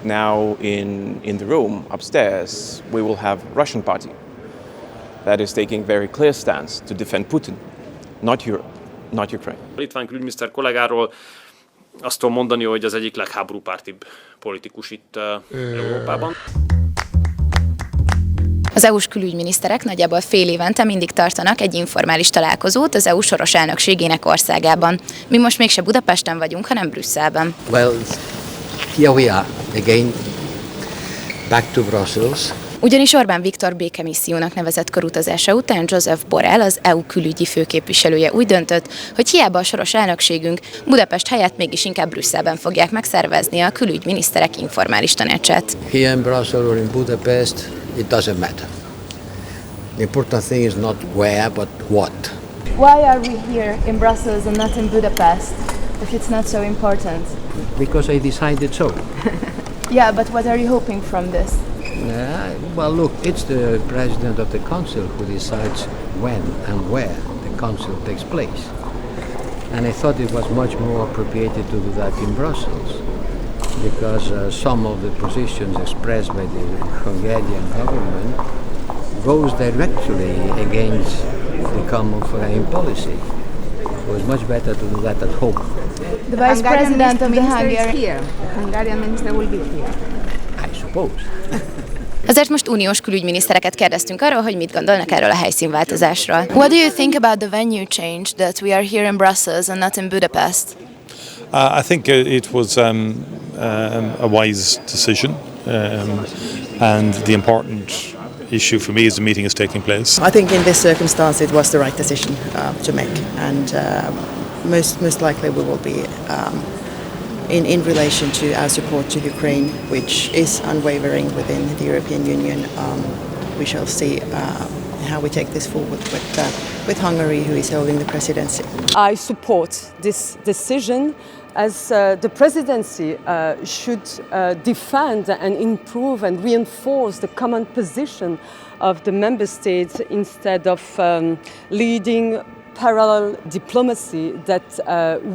now in the room upstairs we will have Russian party that is taking very clear stance to defend Putin, not Europe, not Ukraine. A litván külügyminiszter kollégáról azt tudom mondani, hogy az egyik legháborúpártibb politikus itt Európában. Az EU-s külügyminiszterek nagyjából fél évente mindig tartanak egy informális találkozót az EU soros elnökségének országában. Mi most mégse Budapesten vagyunk, hanem Brüsszelben. Well, here we are again, back to Brussels. Ugyanis Orbán Viktor békemissziónak nevezett körutazása után Joseph Borrell, az EU külügyi főképviselője úgy döntött, hogy hiába a soros elnökségünk, Budapest helyett mégis inkább Brüsszelben fogják megszervezni a külügyminiszterek informális tanácsát. Here in Brussels or in Budapest, it doesn't matter. The important thing is not where, but what. Why are we here in Brussels and not in Budapest, if it's not so important? Because I decided so. Yeah, but what are you hoping from this? Well, look, it's the president of the council who decides when and where the council takes place. And I thought it was much more appropriate to do that in Brussels, because some of the positions expressed by the Hungarian government goes directly against the common foreign policy. It was much better to do that at home. The vice president of the Hungarian here. The Hungarian minister will be here. I suppose. Ezért most uniós külügyminisztereket kérdeztünk arról, hogy mit gondolnak erről a helyszínváltozásról. What do you think about the venue change that we are here in Brussels and not in Budapest? I think it was a wise decision, and the important issue for me is the meeting is taking place. I think in this circumstance it was the right decision to make, and most likely we will be in relation to our support to Ukraine, which is unwavering within the European Union. We shall see how we take this forward with Hungary, who is holding the presidency. I support this decision, as the presidency should defend and improve and reinforce the common position of the member states instead of leading parallel diplomacy that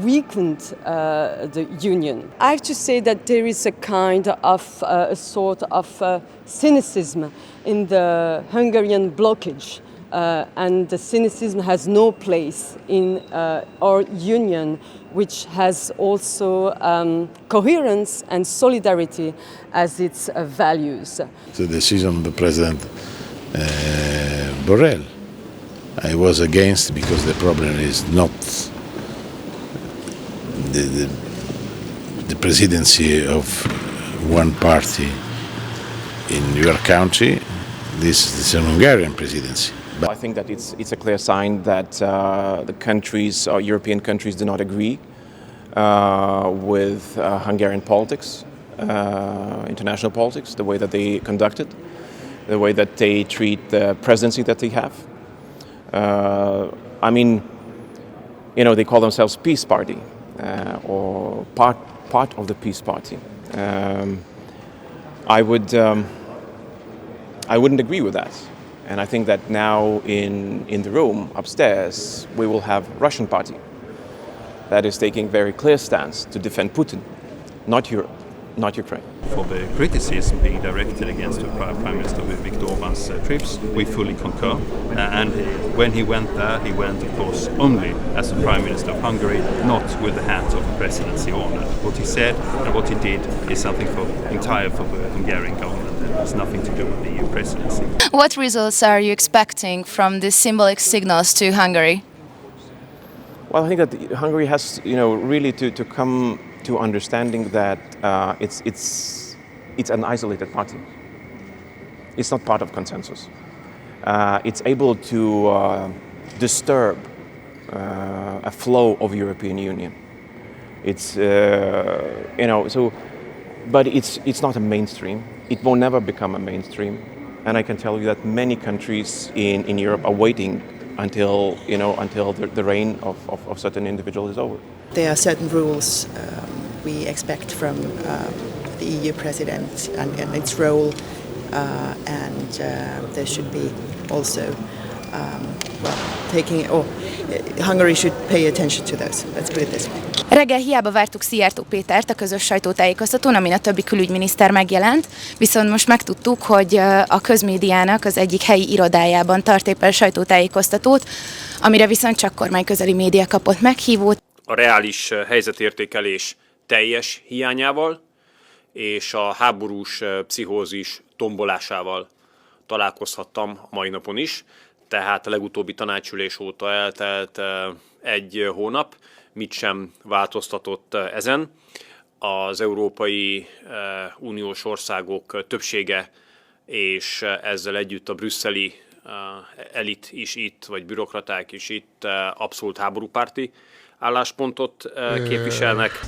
weakened the Union. I have to say that there is a kind of a sort of cynicism in the Hungarian blockage, and the cynicism has no place in our Union, which has also coherence and solidarity as its values. The decision of the President Borrell, I was against, because the problem is not the presidency of one party in your country. This is an Hungarian presidency. I think that it's a clear sign that the countries, or European countries, do not agree with Hungarian politics, international politics, the way that they conduct it, the way that they treat the presidency that they have. I mean, you know, they call themselves Peace Party, or part of the Peace Party. I wouldn't agree with that, and I think that now in the room upstairs we will have Russian party that is taking very clear stance to defend Putin, not Europe, not Ukraine. For the criticism being directed against the Prime Minister Viktor Orban's trips, we fully concur. And when he went there, he went, of course, only as the Prime Minister of Hungary, not with the hat of the presidency on. What he said and what he did is something for the Hungarian government. It has nothing to do with the EU presidency. What results are you expecting from these symbolic signals to Hungary? Well, I think that Hungary has, really to come to understanding that it's an isolated party. It's not part of consensus. It's able to disturb a flow of European Union. It's but it's not a mainstream. It will never become a mainstream, and I can tell you that many countries in Europe are waiting until the reign of certain individuals is over. There are certain rules we expect from the EU president and its role, and there should be also Hungary should pay attention to those. Let's put it this way. Reggel hiába vártuk Szijjártó Pétert a közös sajtótájékoztatón, amin a többi külügyminiszter megjelent, viszont most megtudtuk, hogy a közmédiának az egyik helyi irodájában tart éppen sajtótájékoztatót, amire viszont csak kormányközeli média kapott meghívót. A reális helyzetértékelés teljes hiányával és a háborús pszichózis tombolásával találkozhattam a mai napon is, tehát a legutóbbi tanácsülés óta eltelt 1 hónap, mit sem változtatott ezen. Az Európai Uniós országok többsége és ezzel együtt a brüsszeli elit is itt, vagy bürokraták is itt abszolút háborúpárti álláspontot képviselnek.